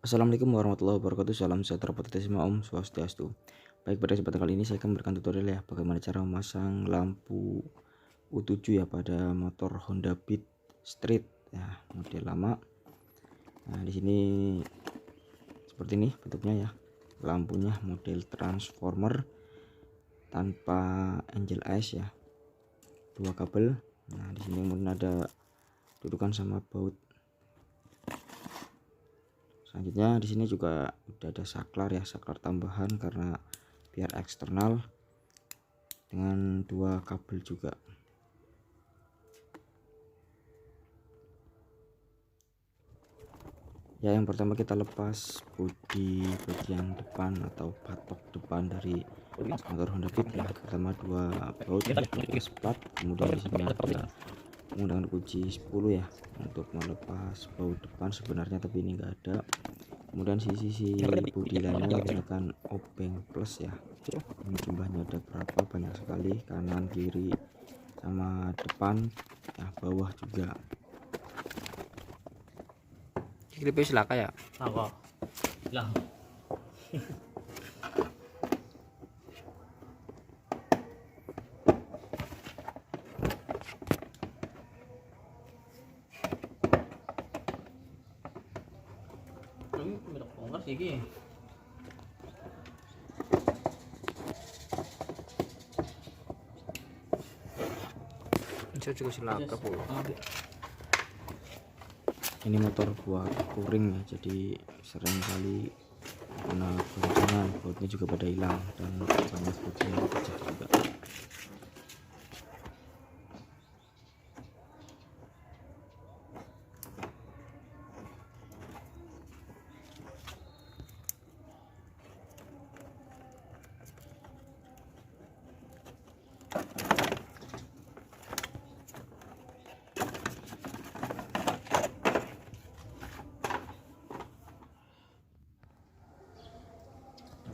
Assalamualaikum warahmatullahi wabarakatuh. Salam sejahtera Om Swastiastu. Baik, pada kesempatan kali ini saya akan memberikan tutorial ya bagaimana cara memasang lampu U7 ya pada motor Honda Beat Street ya, model lama. Nah, di sini seperti ini bentuknya ya. Lampunya model transformer tanpa angel eyes ya. Dua kabel. Nah, di sini kemudian ada dudukan sama baut. Selanjutnya di sini juga udah ada saklar ya, saklar tambahan karena biar eksternal dengan dua kabel juga. Ya, yang pertama kita lepas bodi bagian depan atau batok depan dari motor Honda Beat ya. Pertama dua baut lepas plat, kemudian di sini ada menggunakan kunci 10 ya untuk melepas baut depan sebenarnya, tapi ini enggak ada. Kemudian sisi bodi lainnya menggunakan obeng plus ya. Ini jumlahnya ada berapa, banyak sekali, kanan kiri sama depan ya, bawah juga. Kita silaka ya. Apa? Lah. Ini merek bongkar sih iki. Saya juga silaka bu. Ini motor buat touring ya, jadi sering kali kena goncangan, bautnya juga pada hilang dan banyak bagian pecah juga.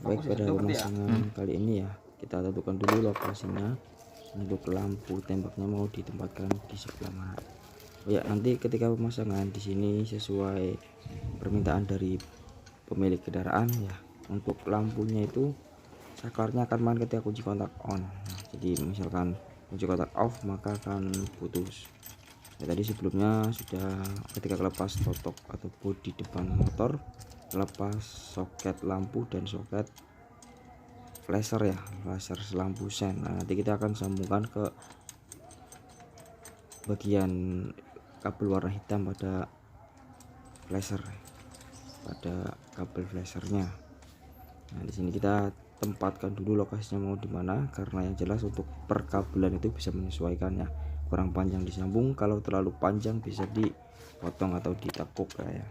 Baik, pada pemasangan kali ini ya kita tentukan dulu lokasinya untuk lampu tembaknya mau ditempatkan di sebelah mana. Oh ya, nanti ketika pemasangan di sini sesuai permintaan dari pemilik kendaraan ya, untuk lampunya itu saklarnya akan main ketika kunci kontak on. Nah, jadi misalkan kunci kontak off maka akan putus. Ya, tadi sebelumnya sudah ketika lepas totok atau bodi depan motor, lepas soket lampu dan soket flasher ya, flasher lampu sen. Nah, nanti kita akan sambungkan ke bagian kabel warna hitam pada flasher, pada kabel flashernya. Nah, di sini kita tempatkan dulu lokasinya mau di mana, karena yang jelas untuk perkabelan itu bisa menyesuaikan ya. Kurang panjang disambung, kalau terlalu panjang bisa dipotong atau ditekuk ya.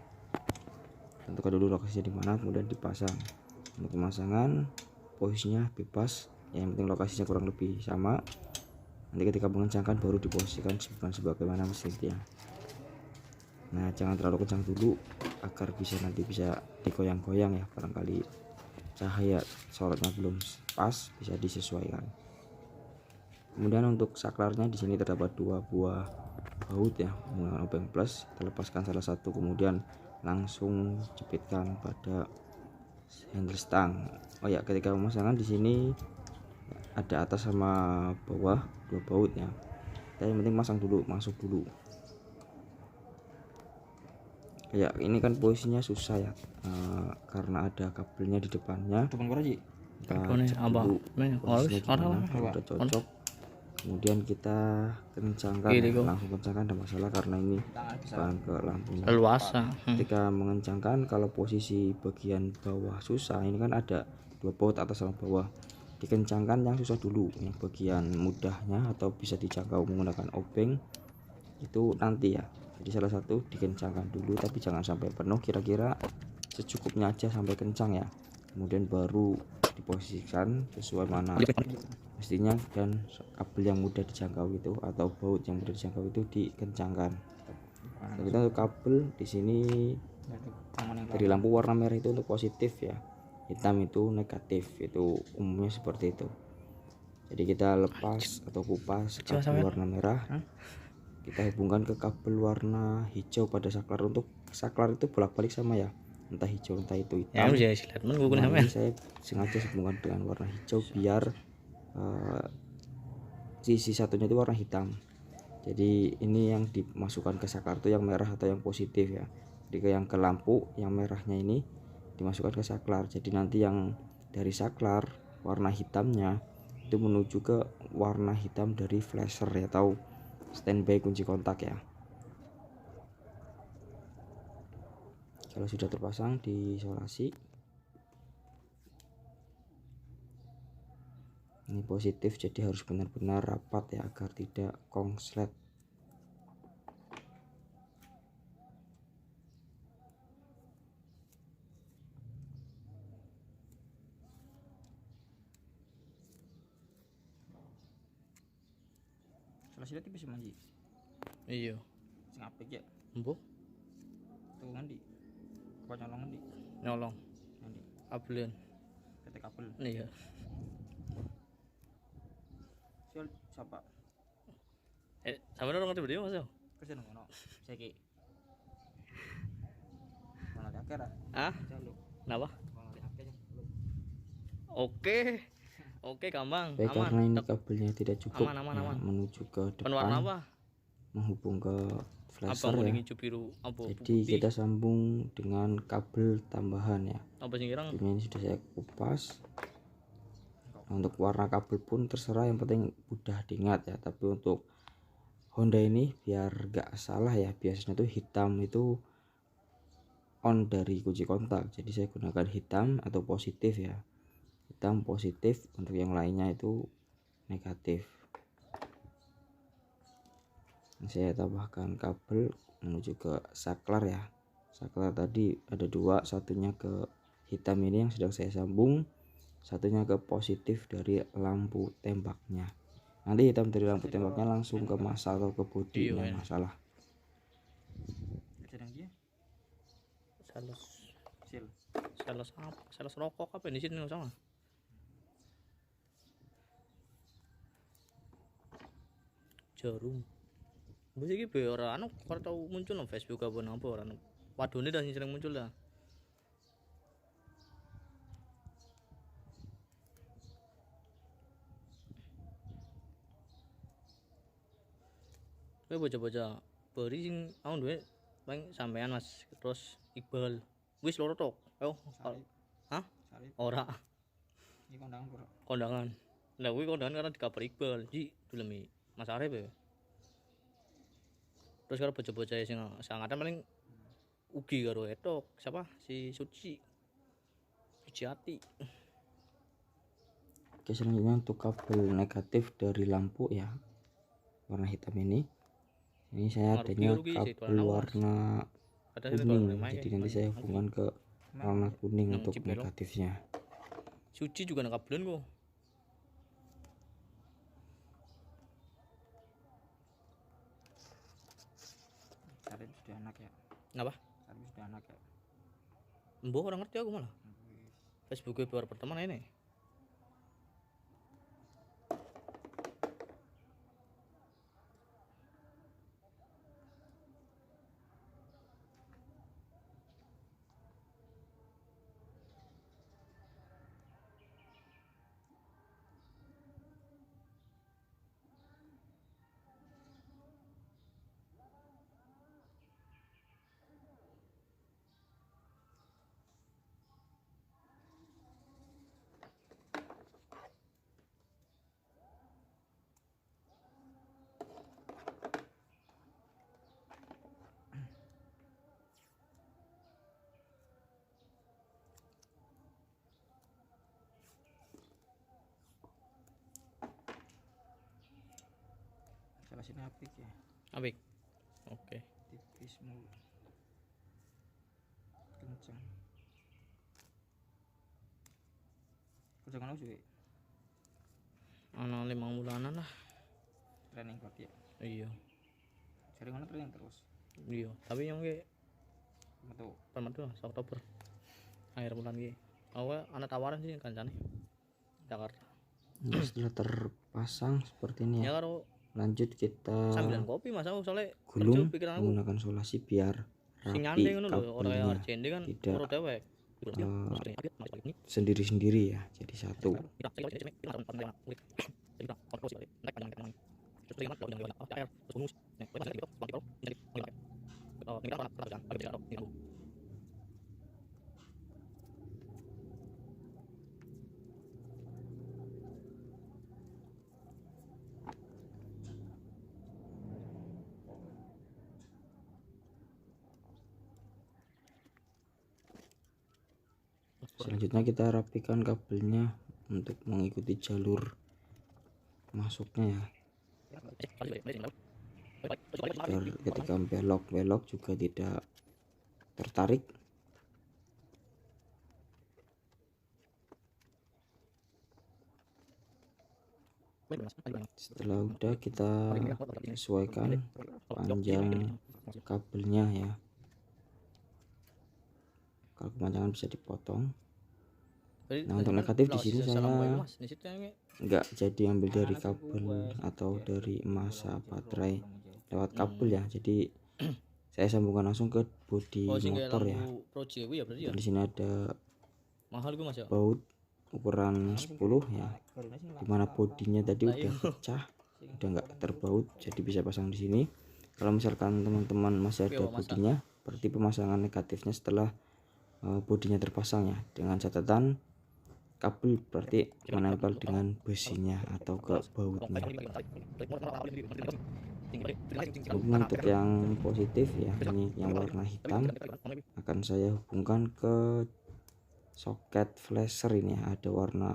Tentukan dulu lokasinya di mana, kemudian dipasang. Untuk pemasangan posisinya bebas, yang penting lokasinya kurang lebih sama. Nanti ketika mengencangkan baru diposisikan sebagaimana mestinya. Nah, jangan terlalu kencang dulu agar nanti bisa digoyang-goyang ya, barangkali cahaya sorotnya belum pas, bisa disesuaikan. Kemudian untuk saklarnya di sini terdapat dua buah baut ya menggunakan obeng plus. Kita lepaskan salah satu, kemudian langsung jepitkan pada handle stang. Oh ya, ketika pemasangan di sini ada atas sama bawah dua baut ya. Kita yang penting masuk dulu. Ya, ini kan posisinya susah ya, karena ada kabelnya di depannya. Kita cek dulu posisinya gimana. Kalau udah cocok, kemudian kita kencangkan ya. Langsung kencangkan, ada masalah karena ini bukan ke lampunya Luasa. Ketika mengencangkan, kalau posisi bagian bawah susah, ini kan ada dua baut atas sama bawah, dikencangkan yang susah dulu. Yang bagian mudahnya atau bisa dijangkau menggunakan obeng itu nanti ya. Jadi salah satu dikencangkan dulu, tapi jangan sampai penuh, kira-kira secukupnya aja sampai kencang ya. Kemudian baru diposisikan sesuai mana mestinya, dan kabel yang mudah dijangkau itu atau baut yang mudah dijangkau itu dikencangkan. Nah, kita untuk kabel di sini dari lampu warna merah itu untuk positif ya, hitam itu negatif, itu umumnya seperti itu. Jadi kita lepas atau kupas kabel warna merah, kita hubungkan ke kabel warna hijau pada saklar. Untuk saklar itu bolak-balik sama ya, entah hijau entah itu Ya hitam. bisa silat men gue Nah, sampean. ini saya sengaja sambungkan dengan warna hijau biar sisi satunya itu warna hitam. Jadi ini yang dimasukkan ke saklar itu yang merah atau yang positif ya. Jadi yang ke lampu yang merahnya ini dimasukkan ke saklar. Jadi nanti yang dari saklar warna hitamnya itu menuju ke warna hitam dari flasher ya, atau standby kunci kontak ya. Kalau sudah terpasang diisolasi. Ini positif, jadi harus benar-benar rapat ya agar tidak kongslet. Salah silat bisa manji. Iya. Sing apik ya. Mbok Tuh ngendi? Apa nyolong ngendi? nyolong Ngendi? kabelan. PT kabel. Iya. Siapa? Sampeyan ora ngerti video Mas yo? Kesen ngono. Saiki. Mana akeh ra? Ah, Jaluk. kenapa? Mana akeh yang belum. Oke. Oke, gampang. Baik, Aman. karena ini Tek. kabelnya tidak cukup Aman, ya, aman. menuju ke Pen warna depan apa? menghubung ke Apa flasher ya. kuning hijau biru apa Jadi putih? kita sambung dengan kabel tambahan ya. Apa sing ireng? Ini sudah saya kupas. Nah, untuk warna kabel pun terserah, yang penting mudah diingat ya. Tapi untuk Honda ini biar gak salah ya, biasanya tuh hitam itu on dari kunci kontak. Jadi saya gunakan hitam atau positif ya. Hitam positif, untuk yang lainnya itu negatif. Saya tambahkan kabel menuju ke saklar ya. Saklar tadi ada dua, satunya ke hitam ini yang sedang saya sambung, satunya ke positif dari lampu tembaknya. Nanti hitam dari lampu tembaknya langsung ke masa atau ke bodi, Iya, nggak masalah. Sedang dia Sales sil. sales apa? Sales rokok apa di sini sama? Jarum. Wis iki be ora anu ora tau muncul nang Facebook apa napa ora. Wadone dah sing sering muncul dah. Kowe bocah-bocah beri sing aku duwe paling sampean Mas terus Iqbal. Wis loro tok. Ayo. Salib. Hah? Salib. Ora Ini kondangan bro. kondangan. Lah kuwi kondangan karena dikabar Iqbal. Ji dulemi Mas Arif ya. Terus karo bocah-bocah sing sangatan paling ugi karo etok siapa si Suci Hati. Oke, selanjutnya untuk kabel negatif dari lampu ya, warna hitam ini saya adanya kabel warna kuning, jadi nanti saya hubungkan ke warna kuning untuk negatifnya. Suci juga nak kabelan kok. Salib sudah anak ya. Kenapa? Salib sudah anak ya. Mbok orang ngerti aku malah. Facebook baru pertama ini. Salah sini apik ya. Apik. Oke. Tipis mulu. Kencang. Kerja ngono sih. Ana 5 bulanan lah. Training berarti ya. Iya. Sering ngono training terus. Iya, tapi yang ke Metu. permetu Oktober. Akhir bulan ki. Awal ana tawaran sih kancane. Jakarta. Nah, setelah terpasang seperti ini Ya ya, karo lanjut kita sambilan kopi Mas aku soalnya gulung kerja pikiran aku. menggunakan solasi biar Sing rapi nyanding ngono lho, ora kaya kabelnya, RCND kan tidak ora dewek. sendiri-sendiri ya, jadi satu. Selanjutnya kita rapikan kabelnya untuk mengikuti jalur masuknya ya, agar ketika belok juga tidak tertarik. Setelah udah, kita sesuaikan panjang kabelnya ya, kalau kepanjangan bisa dipotong. Nah, untuk negatif di sini saya nggak jadi ambil dari kabel atau dari masa baterai lewat kabel ya, jadi saya sambungkan langsung ke bodi motor ya. Dan di sini ada mahal gue Mas ya. baut ukuran 10 ya, dimana bodinya tadi udah pecah, udah nggak terbaut, jadi bisa pasang di sini. Kalau misalkan teman-teman masih ada bodinya, berarti pemasangan negatifnya setelah bodinya terpasang ya, dengan catatan kabel berarti menempel dengan besinya atau ke bautnya. Untuk yang positif ya, ini yang warna hitam, akan saya hubungkan ke soket flasher ini ya, ada warna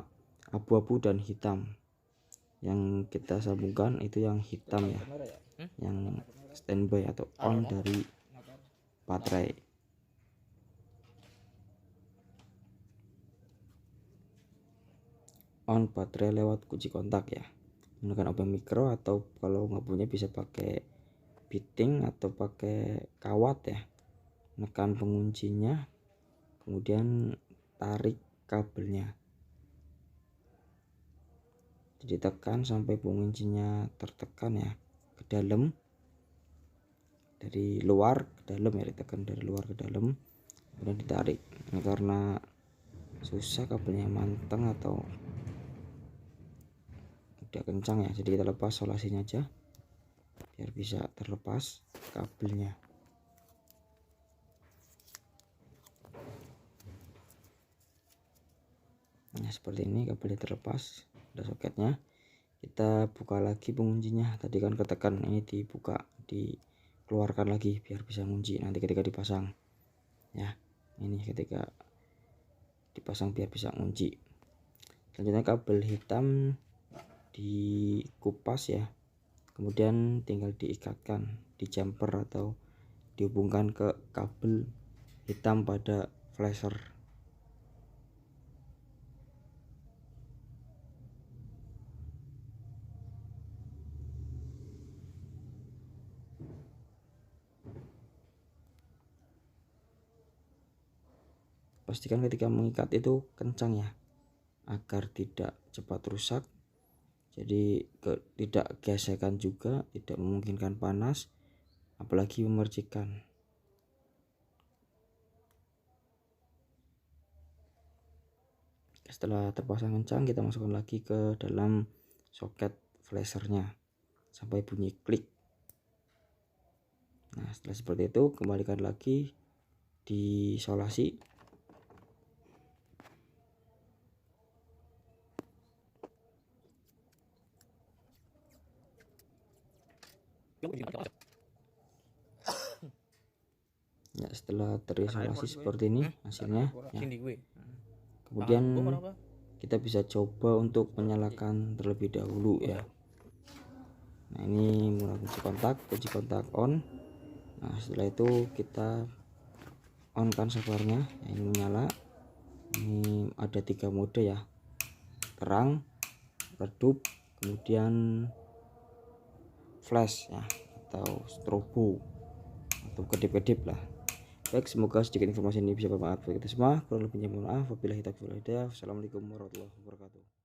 abu-abu dan hitam. Yang kita sambungkan itu yang hitam ya, yang standby atau on dari baterai. On baterai lewat kunci kontak ya, menggunakan obeng mikro, atau kalau nggak punya bisa pakai fitting atau pakai kawat ya. Menekan penguncinya, kemudian tarik kabelnya, jadi tekan sampai penguncinya tertekan ya ke dalam, dari luar ke dalam ya, ditekan dari luar ke dalam, kemudian ditarik. Ini karena susah kabelnya manteng atau udah kencang ya, jadi kita lepas solasinya aja biar bisa terlepas kabelnya. Nah, seperti ini kabelnya terlepas, ada soketnya. Kita buka lagi penguncinya, tadi kan ketekan, ini dibuka, dikeluarkan lagi biar bisa ngunci nanti ketika dipasang ya. Ini ketika dipasang biar bisa ngunci. Selanjutnya kabel hitam dikupas ya, kemudian tinggal diikatkan di jumper atau dihubungkan ke kabel hitam pada flasher. Pastikan ketika mengikat itu kencang ya, agar tidak cepat rusak. Jadi tidak gesekan juga, tidak memungkinkan panas, apalagi memercikan. Setelah terpasang kencang, kita masukkan lagi ke dalam soket flashernya sampai bunyi klik. Nah, setelah seperti itu, kembalikan lagi disolasi. Ya, setelah terisolasi seperti ini hasilnya ya. Kemudian kita bisa coba untuk menyalakan terlebih dahulu ya. Nah, ini mulai kunci kontak on. Nah, setelah itu kita on kan saklarnya ya, ini menyala. Ini ada 3 mode ya, terang, redup, kemudian flash ya, atau strobo atau kedip-kedip lah. Baik, semoga sedikit informasi ini bisa bermanfaat bagi kita semua. Kurang lebihnya mohon maaf. Wabillahi taufiq wal hidayah. Wassalamualaikum warahmatullahi wabarakatuh.